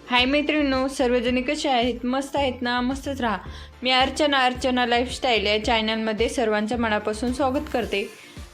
हाय मैत्रिणींनो, सर्वजणी कसे आहेत? मस्त आहेत ना? मस्तच राहा. मी अर्चना लाईफस्टाईल या चॅनलमध्ये सर्वांचं मनापासून स्वागत करते.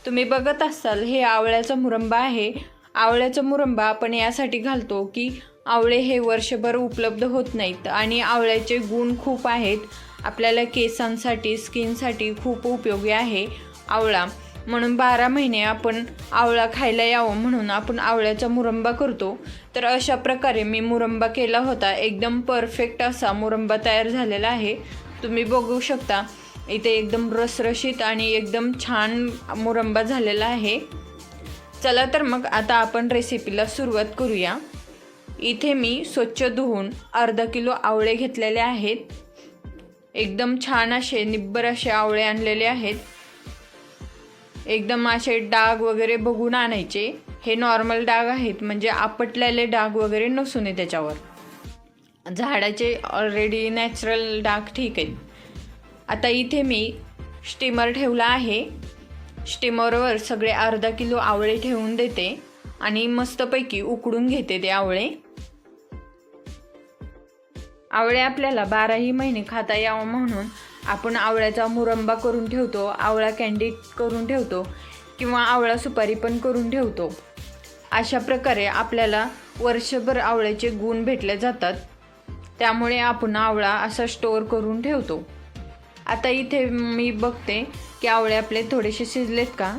तुम्ही बघत असाल हे आवळ्याचा मुरंबा आहे. आवळ्याचा मुरंबा आपण यासाठी घालतो की आवळे हे वर्षभर उपलब्ध होत नाहीत आणि आवळ्याचे गुण खूप आहेत. आपल्याला केसांसाठी, स्किनसाठी खूप उपयोगी आहे आवळा. म्हणून 12 महिने आपण आवळा खायला यावं म्हणून आपण आवळ्याचा मुरंबा करतो. तर अशा प्रकारे मी मुरंबा केला होता. एकदम परफेक्ट असा मुरंबा तयार झालेला आहे. तुम्ही बघू शकता इथे एकदम रसरशीत आणि एकदम छान मुरंबा झालेला आहे. चला तर मग आता आपण रेसिपीला सुरुवात करूया. इथे मी स्वच्छ धुवून अर्धा किलो आवळे घेतलेले आहेत. एकदम छान असे निब्बर असे आवळे आणलेले आहेत. एकदम असे डाग वगैरे बघून आणायचे. हे नॉर्मल डाग आहेत, म्हणजे आपटलेले डाग वगैरे नसू नये त्याच्यावर. झाडाचे ऑलरेडी नॅचरल डाग ठीक आहेत. आता इथे मी स्टीमर ठेवला आहे. स्टीमरवर सगळे अर्धा किलो आवळे ठेवून देते आणि मस्तपैकी उकडून घेते ते आवळे. आवळे आपल्याला 12ही महिने खाता यावं म्हणून आपण आवळ्याचा मुरंबा करून ठेवतो, आवळा कँडी करून ठेवतो किंवा आवळा सुपारी पण करून ठेवतो. अशा प्रकारे आपल्याला वर्षभर आवळ्याचे गुण भेटले जातात. त्यामुळे आपण आवळा असा स्टोअर करून ठेवतो. आता इथे मी बघते की आवळे आपले थोडेसे शिजलेत का,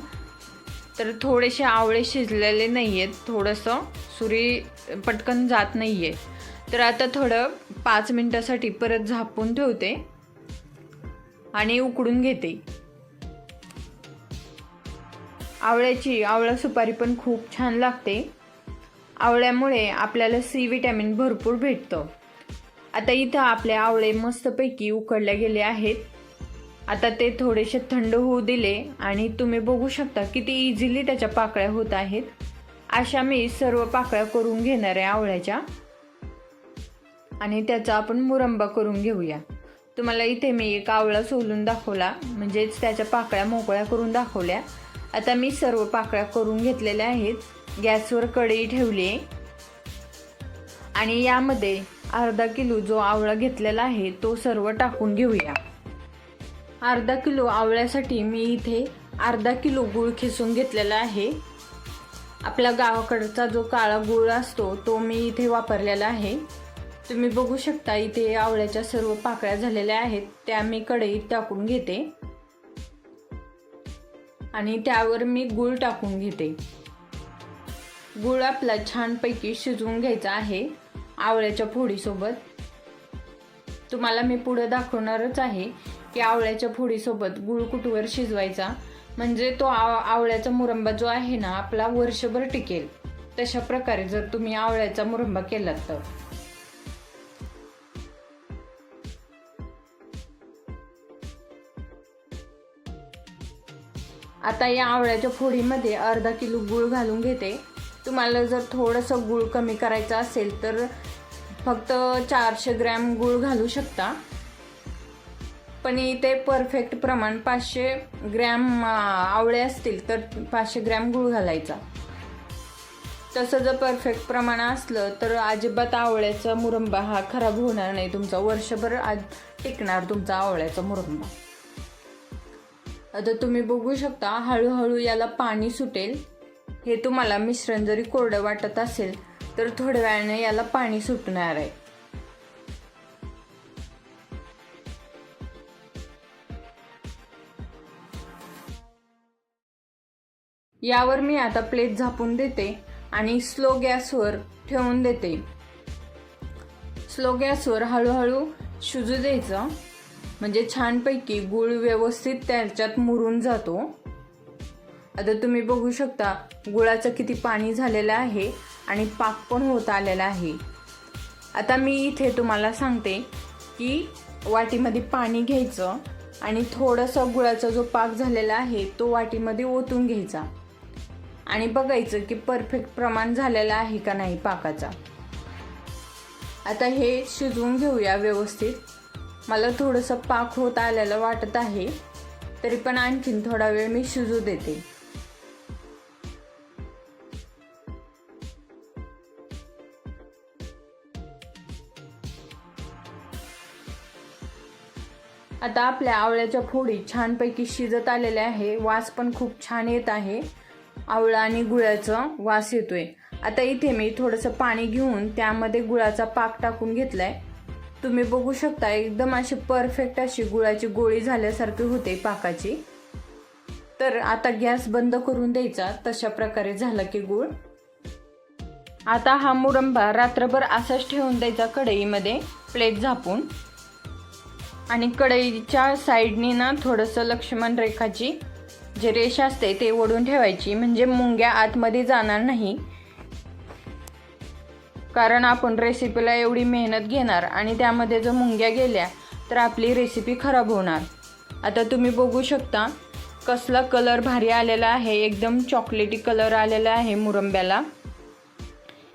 तर थोडेसे आवळे शिजलेले नाही आहेत. थोडंसं सुरी पटकन जात नाही आहे. तर आता थोडं 5 मिनटासाठी परत झाकून ठेवते आणि उकडून घेते. आवळा सुपारी पण खूप छान लागते. आवळ्यामुळे आपल्याला सी विटॅमिन भरपूर भेटतं. आता इथं आपले आवळे मस्तपैकी उकडले गेले आहेत. आता ते थोडेसे थंड होऊ दिले आणि तुम्ही बघू शकता किती इझिली त्याच्या पाकळ्या होत आहेत. अशा मी सर्व पाकळ्या करून घेणार आहे आवळ्याच्या आणि त्याचा आपण मुरंबा करून घेऊया. तुम्हाला इथे मी एक आवळा सोलून दाखवला, म्हणजेच त्याच्या पाकळ्या मोकळ्या करून दाखवल्या. आता मी सर्व पाकळ्या करून घेतलेल्या आहेत. गॅसवर कढई ठेवली आहे आणि यामध्ये अर्धा किलो जो आवळा घेतलेला आहे तो सर्व टाकून घेऊया. अर्धा किलो आवळ्यासाठी मी इथे अर्धा किलो गूळ खिसून घेतलेला आहे. आपल्या गावाकडचा जो काळा गूळ असतो तो मी इथे वापरलेला आहे. तुम्ही बघू शकता इथे आवळ्याच्या सर्व पाकळ्या झालेल्या आहेत. त्या मी कढईत टाकून घेते आणि त्यावर मी गूळ टाकून घेते. गूळ आपला छानपैकी शिजवून घ्यायचा आहे आवळ्याच्या फोडीसोबत. तुम्हाला मी पुढे दाखवणारच आहे की आवळ्याच्या फोडीसोबत गूळ कुटूवर शिजवायचा, म्हणजे तो आवळ्याचा मुरंबा जो आहे ना आपला वर्षभर टिकेल. तशा प्रकारे जर तुम्ही आवळ्याचा मुरंबा केलात तर. आता या आवळ्याच्या फोडीमध्ये अर्धा किलो गूळ घालून घेते. तुम्हाला जर थोडंसं गूळ कमी करायचं असेल तर फक्त 400 ग्रॅम गूळ घालू शकता. पण इथे परफेक्ट प्रमाण 500 ग्रॅम आवळे असतील तर 500 ग्रॅम गूळ घालायचा. तसं जर परफेक्ट प्रमाण असलं तर अजिबात आवळ्याचा मुरंबा हा खराब होणार नाही. तुमचा वर्षभर टिकणार तुमचा आवळ्याचा मुरंबा. आता तुम्ही बघू शकता हळूहळू याला पाणी सुटेल. हे तुम्हाला मिश्रण जरी कोरडं वाटत असेल तर थोड्या वेळाने याला पाणी सुटणार आहे. यावर मी आता प्लेट झाकून देते आणि स्लो गॅसवर ठेवून देते. स्लो गॅसवर हळूहळू शिजू द्यायचं, म्हणजे छानपैकी गूळ व्यवस्थित त्याच्यात मुरून जातो. आता तुम्ही बघू शकता गुळाचं किती पाणी झालेलं आहे आणि पाक पण होत आलेला आहे. आता मी इथे तुम्हाला सांगते की वाटीमध्ये पाणी घ्यायचं आणि थोडंसं गुळाचा जो पाक झालेला आहे तो वाटीमध्ये ओतून घ्यायचा आणि बघायचं की परफेक्ट प्रमाण झालेलं आहे का नाही पाकाचा. आता हे शिजवून घेऊया व्यवस्थित. मला थोडंसं पाक होत आलेलं वाटत आहे, तरी पण आणखीन थोडा वेळ मी शिजू देते. आता आपल्या आवळ्याच्या फोडी छानपैकी शिजत आलेल्या आहे. वास पण खूप छान येत आहे. आवळा आणि गुळाचा वास येतोय. आता इथे मी थोडंसं पाणी घेऊन त्यामध्ये गुळाचा पाक टाकून घेतलाय. तुम्ही बघू शकता एकदम अशी परफेक्ट अशी गुळाची गोळी झाल्यासारखी होते पाकाची. तर आता गॅस बंद करून द्यायचा. तशा प्रकारे झाला की गुळ. आता हा मुरंबा रात्रभर असाच ठेवून द्यायचा कढईमध्ये प्लेट झापून. आणि कढईच्या साईडनी ना थोडंसं लक्ष्मण रेखाची जे रेषा असते ते ओढून ठेवायची, म्हणजे मुंग्या आतमध्ये जाणार नाही. कारण आपण रेसिपीला एवढी मेहनत घेणार आणि त्यामध्ये जर मुंग्या गेल्या तर आपली रेसिपी खराब होणार. आता तुम्ही बघू शकता कसला कलर भारी आलेला आहे. एकदम चॉकलेटी कलर आलेला आहे मुरंब्याला.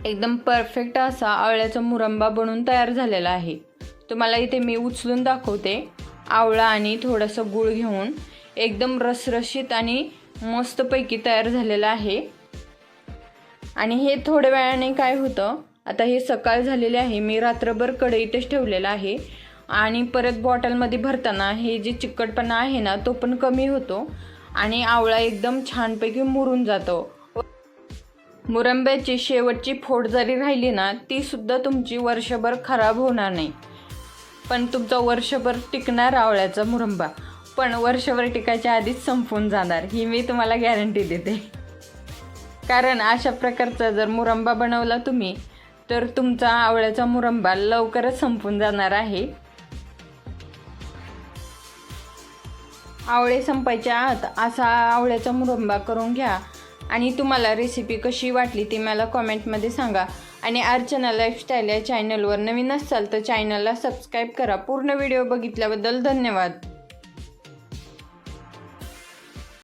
एकदम परफेक्ट असा आवळ्याचा मुरंबा बनून तयार झालेला आहे. तुम्हाला इथे मी उचलून दाखवते. आवळा आणि थोडंसं गूळ घेऊन एकदम रसरशीत आणि मस्तपैकी तयार झालेलं आहे. आणि हे थोड्या वेळाने काय होतं, आता हे सकाळ झालेले आहे. मी रात्रभर कढईतच ठेवलेलं आहे. आणि परत बॉटलमध्ये भरताना हे जे चिकटपणा आहे ना तो पण कमी होतो आणि आवळा एकदम छानपैकी मुरून जातो. मुरंब्याची शेवटची फोड जरी राहिली ना ती सुद्धा तुमची वर्षभर खराब होणार नाही. पण तुमचा वर्षभर टिकणार आवळ्याचा मुरंबा, पण वर्षभर टिकायच्या आधीच संपून जाणार, ही मी तुम्हाला गॅरंटी देते. कारण अशा प्रकारचा जर मुरंबा बनवला तुम्ही तर तुमचा आवळ्याचा मुरंबा लवकरच संपून जाणार आहे. आवळे संपायच्या आत असा आवळ्याचा मुरंबा करून घ्या. आणि तुम्हाला रेसिपी कशी वाटली ती मला कॉमेंटमध्ये सांगा. आणि अर्चना लाईफस्टाईल या चॅनलवर नवीन असाल तर चॅनलला सबस्क्राईब करा. पूर्ण व्हिडिओ बघितल्याबद्दल धन्यवाद.